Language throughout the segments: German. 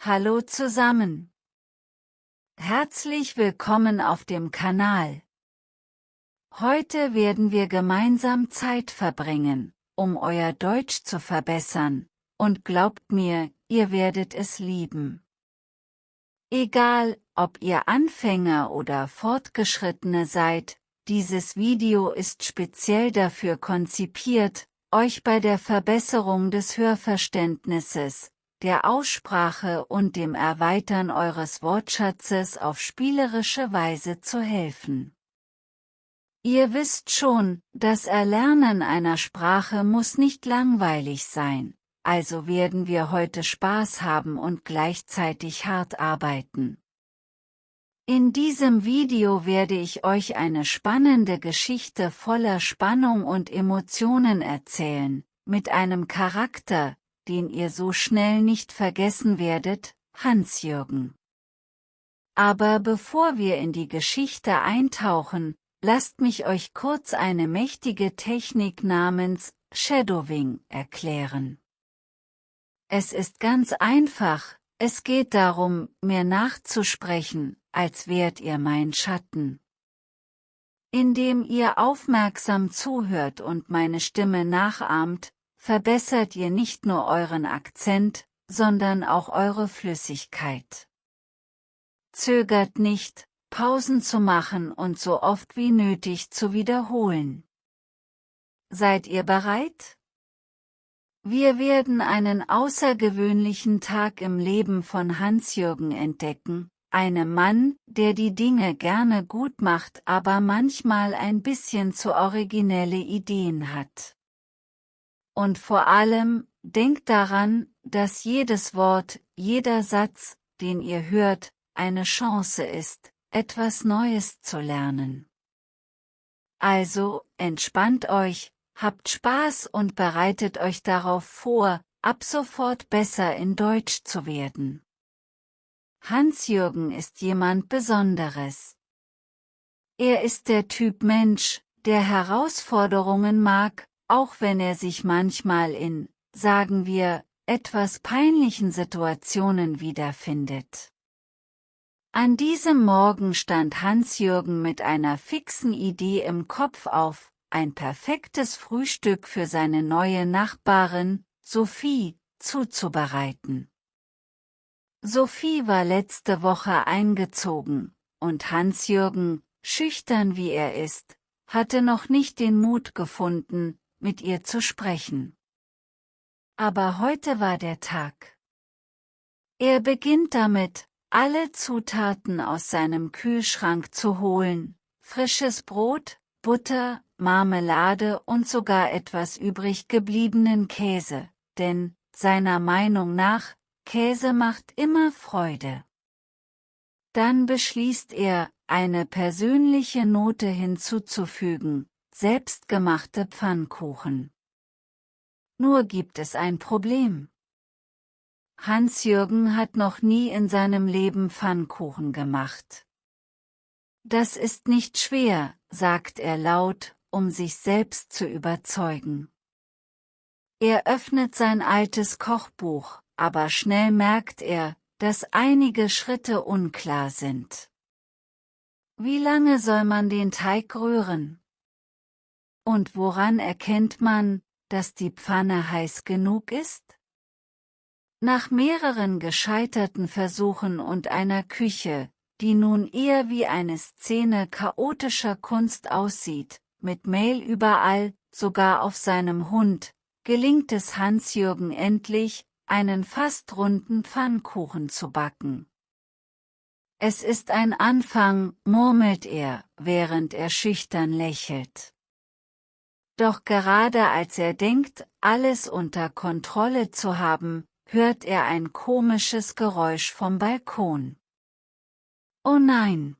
Hallo zusammen. Herzlich willkommen auf dem Kanal. Heute werden wir gemeinsam Zeit verbringen, um euer Deutsch zu verbessern, und glaubt mir, ihr werdet es lieben. Egal, ob ihr Anfänger oder Fortgeschrittene seid, dieses Video ist speziell dafür konzipiert, euch bei der Verbesserung des Hörverständnisses, der Aussprache und dem Erweitern eures Wortschatzes auf spielerische Weise zu helfen. Ihr wisst schon, das Erlernen einer Sprache muss nicht langweilig sein, also werden wir heute Spaß haben und gleichzeitig hart arbeiten. In diesem Video werde ich euch eine spannende Geschichte voller Spannung und Emotionen erzählen, mit einem Charakter, den ihr so schnell nicht vergessen werdet, Hans-Jürgen. Aber bevor wir in die Geschichte eintauchen, lasst mich euch kurz eine mächtige Technik namens Shadowing erklären. Es ist ganz einfach, es geht darum, mir nachzusprechen, als wärt ihr mein Schatten. Indem ihr aufmerksam zuhört und meine Stimme nachahmt, verbessert ihr nicht nur euren Akzent, sondern auch eure Flüssigkeit. Zögert nicht, Pausen zu machen und so oft wie nötig zu wiederholen. Seid ihr bereit? Wir werden einen außergewöhnlichen Tag im Leben von Hans-Jürgen entdecken, einem Mann, der die Dinge gerne gut macht, aber manchmal ein bisschen zu originelle Ideen hat. Und vor allem, denkt daran, dass jedes Wort, jeder Satz, den ihr hört, eine Chance ist, etwas Neues zu lernen. Also, entspannt euch, habt Spaß und bereitet euch darauf vor, ab sofort besser in Deutsch zu werden. Hans-Jürgen ist jemand Besonderes. Er ist der Typ Mensch, der Herausforderungen mag, auch wenn er sich manchmal in, sagen wir, etwas peinlichen Situationen wiederfindet. An diesem Morgen stand Hans-Jürgen mit einer fixen Idee im Kopf auf, ein perfektes Frühstück für seine neue Nachbarin, Sophie, zuzubereiten. Sophie war letzte Woche eingezogen, und Hans-Jürgen, schüchtern wie er ist, hatte noch nicht den Mut gefunden, mit ihr zu sprechen. Aber heute war der Tag. Er beginnt damit, alle Zutaten aus seinem Kühlschrank zu holen, frisches Brot, Butter, Marmelade und sogar etwas übrig gebliebenen Käse, denn, seiner Meinung nach, Käse macht immer Freude. Dann beschließt er, eine persönliche Note hinzuzufügen: selbstgemachte Pfannkuchen. Nur gibt es ein Problem. Hans-Jürgen hat noch nie in seinem Leben Pfannkuchen gemacht. Das ist nicht schwer, sagt er laut, um sich selbst zu überzeugen. Er öffnet sein altes Kochbuch, aber schnell merkt er, dass einige Schritte unklar sind. Wie lange soll man den Teig rühren? Und woran erkennt man, dass die Pfanne heiß genug ist? Nach mehreren gescheiterten Versuchen und einer Küche, die nun eher wie eine Szene chaotischer Kunst aussieht, mit Mehl überall, sogar auf seinem Hund, gelingt es Hans-Jürgen endlich, einen fast runden Pfannkuchen zu backen. Es ist ein Anfang, murmelt er, während er schüchtern lächelt. Doch gerade als er denkt, alles unter Kontrolle zu haben, hört er ein komisches Geräusch vom Balkon. Oh nein!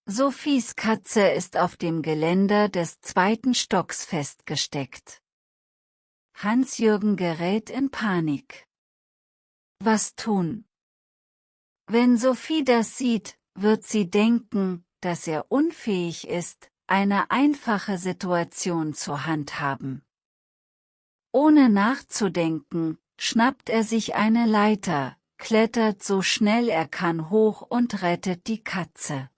Sophies Katze ist auf dem Geländer des 2. Stocks festgesteckt. Hans-Jürgen gerät in Panik. Was tun? Wenn Sophie das sieht, wird sie denken, dass er unfähig ist, eine einfache Situation zu handhaben. Ohne nachzudenken, schnappt er sich eine Leiter, klettert so schnell er kann hoch und rettet die Katze.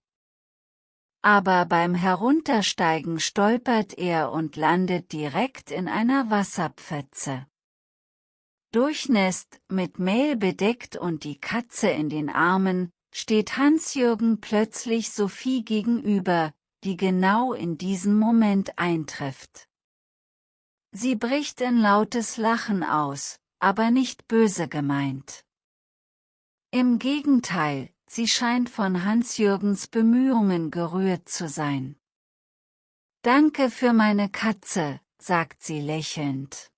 Aber beim Heruntersteigen stolpert er und landet direkt in einer Wasserpfütze. Durchnässt, mit Mehl bedeckt und die Katze in den Armen, steht Hans-Jürgen plötzlich Sophie gegenüber, die genau in diesem Moment eintrifft. Sie bricht in lautes Lachen aus, aber nicht böse gemeint. Im Gegenteil, sie scheint von Hans-Jürgens Bemühungen gerührt zu sein. »Danke für meine Katze«, sagt sie lächelnd.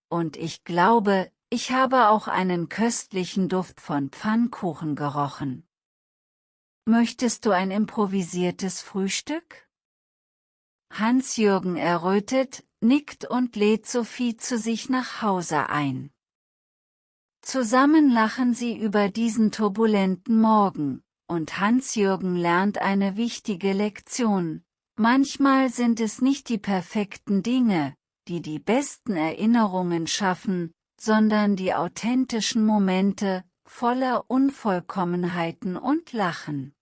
»Und ich glaube, ich habe auch einen köstlichen Duft von Pfannkuchen gerochen. Möchtest du ein improvisiertes Frühstück?« Hans-Jürgen errötet, nickt und lädt Sophie zu sich nach Hause ein. Zusammen lachen sie über diesen turbulenten Morgen, und Hans-Jürgen lernt eine wichtige Lektion: Manchmal sind es nicht die perfekten Dinge, die die besten Erinnerungen schaffen, sondern die authentischen Momente, voller Unvollkommenheiten und Lachen.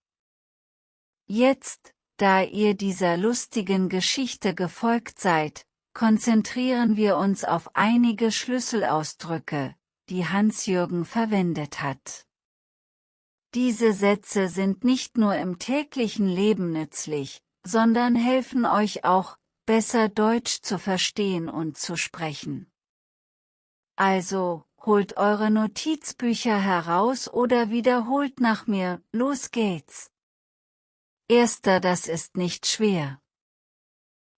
Jetzt, da ihr dieser lustigen Geschichte gefolgt seid, konzentrieren wir uns auf einige Schlüsselausdrücke, die Hans-Jürgen verwendet hat. Diese Sätze sind nicht nur im täglichen Leben nützlich, sondern helfen euch auch, besser Deutsch zu verstehen und zu sprechen. Also, holt eure Notizbücher heraus oder wiederholt nach mir, los geht's. Erster: Das ist nicht schwer.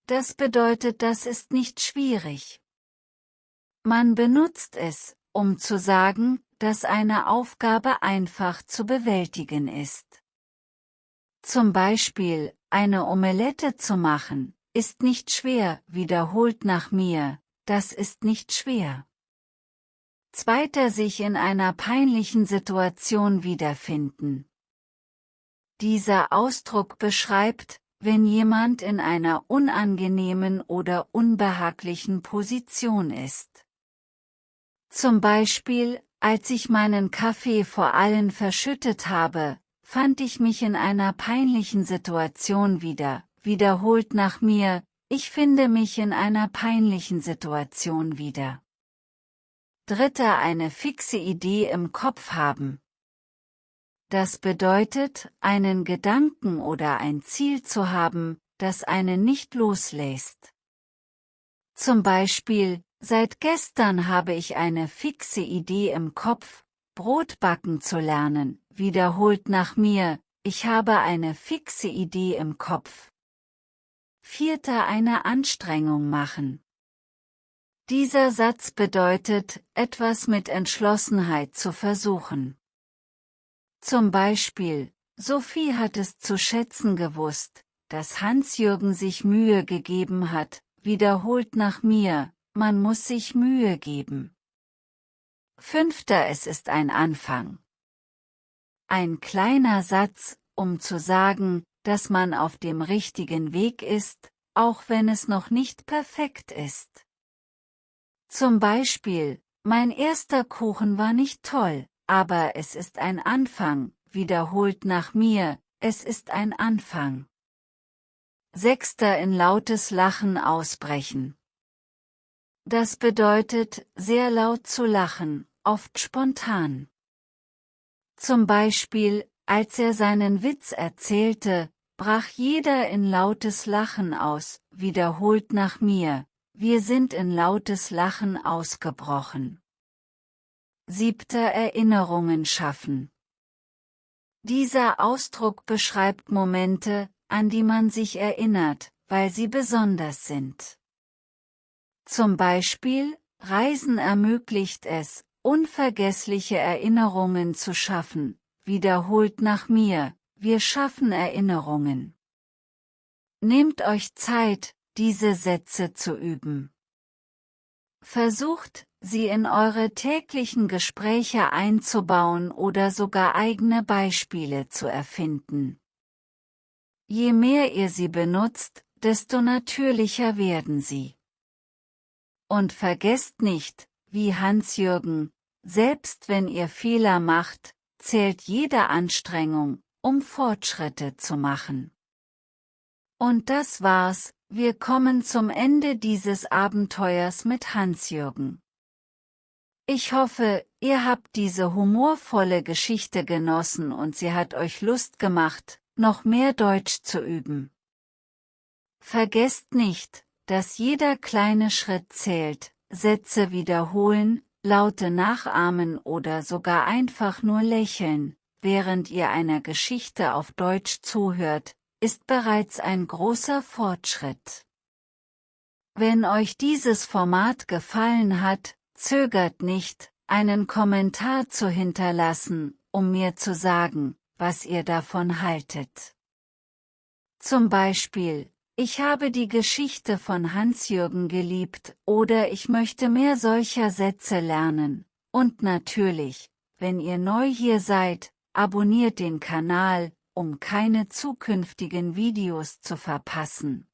Das bedeutet, das ist nicht schwierig. Man benutzt es, um zu sagen, dass eine Aufgabe einfach zu bewältigen ist. Zum Beispiel, eine Omelette zu machen, ist nicht schwer, wiederholt nach mir, das ist nicht schwer. Zweiter: Sich in einer peinlichen Situation wiederfinden. Dieser Ausdruck beschreibt, wenn jemand in einer unangenehmen oder unbehaglichen Position ist. Zum Beispiel, als ich meinen Kaffee vor allen verschüttet habe, fand ich mich in einer peinlichen Situation wieder, wiederholt nach mir, ich finde mich in einer peinlichen Situation wieder. Dritter: Eine fixe Idee im Kopf haben. Das bedeutet, einen Gedanken oder ein Ziel zu haben, das einen nicht loslässt. Zum Beispiel, seit gestern habe ich eine fixe Idee im Kopf, Brot backen zu lernen, wiederholt nach mir, ich habe eine fixe Idee im Kopf. Vierter: Eine Anstrengung machen. Dieser Satz bedeutet, etwas mit Entschlossenheit zu versuchen. Zum Beispiel, Sophie hat es zu schätzen gewusst, dass Hans-Jürgen sich Mühe gegeben hat, wiederholt nach mir, man muss sich Mühe geben. Fünfter: Es ist ein Anfang. Ein kleiner Satz, um zu sagen, dass man auf dem richtigen Weg ist, auch wenn es noch nicht perfekt ist. Zum Beispiel, mein erster Kuchen war nicht toll, aber es ist ein Anfang, wiederholt nach mir, es ist ein Anfang. Sechster: In lautes Lachen ausbrechen. Das bedeutet, sehr laut zu lachen, oft spontan. Zum Beispiel, als er seinen Witz erzählte, brach jeder in lautes Lachen aus, wiederholt nach mir, wir sind in lautes Lachen ausgebrochen. Siebter: Erinnerungen schaffen. Dieser Ausdruck beschreibt Momente, an die man sich erinnert, weil sie besonders sind. Zum Beispiel, Reisen ermöglicht es, unvergessliche Erinnerungen zu schaffen, wiederholt nach mir, wir schaffen Erinnerungen. Nehmt euch Zeit, diese Sätze zu üben. Versucht, sie in eure täglichen Gespräche einzubauen oder sogar eigene Beispiele zu erfinden. Je mehr ihr sie benutzt, desto natürlicher werden sie. Und vergesst nicht, wie Hans-Jürgen, selbst wenn ihr Fehler macht, zählt jede Anstrengung, um Fortschritte zu machen. Und das war's, wir kommen zum Ende dieses Abenteuers mit Hans-Jürgen. Ich hoffe, ihr habt diese humorvolle Geschichte genossen und sie hat euch Lust gemacht, noch mehr Deutsch zu üben. Vergesst nicht, dass jeder kleine Schritt zählt, Sätze wiederholen, Laute nachahmen oder sogar einfach nur lächeln, während ihr einer Geschichte auf Deutsch zuhört, ist bereits ein großer Fortschritt. Wenn euch dieses Format gefallen hat, zögert nicht, einen Kommentar zu hinterlassen, um mir zu sagen, was ihr davon haltet. Zum Beispiel: Ich habe die Geschichte von Hans-Jürgen geliebt oder ich möchte mehr solcher Sätze lernen. Und natürlich, wenn ihr neu hier seid, abonniert den Kanal, um keine zukünftigen Videos zu verpassen.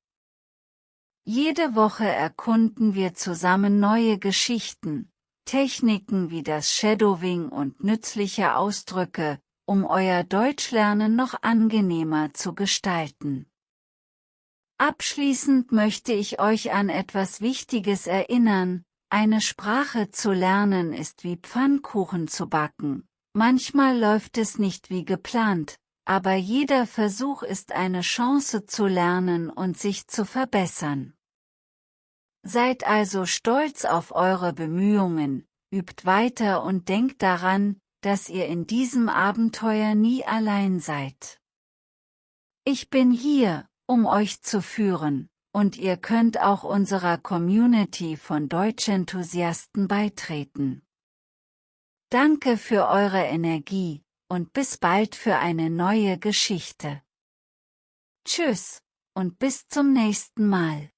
Jede Woche erkunden wir zusammen neue Geschichten, Techniken wie das Shadowing und nützliche Ausdrücke, um euer Deutschlernen noch angenehmer zu gestalten. Abschließend möchte ich euch an etwas Wichtiges erinnern: Eine Sprache zu lernen ist wie Pfannkuchen zu backen. Manchmal läuft es nicht wie geplant, aber jeder Versuch ist eine Chance zu lernen und sich zu verbessern. Seid also stolz auf eure Bemühungen, übt weiter und denkt daran, dass ihr in diesem Abenteuer nie allein seid. Ich bin hier, um euch zu führen, und ihr könnt auch unserer Community von Deutschenthusiasten beitreten. Danke für eure Energie, und bis bald für eine neue Geschichte. Tschüss, und bis zum nächsten Mal.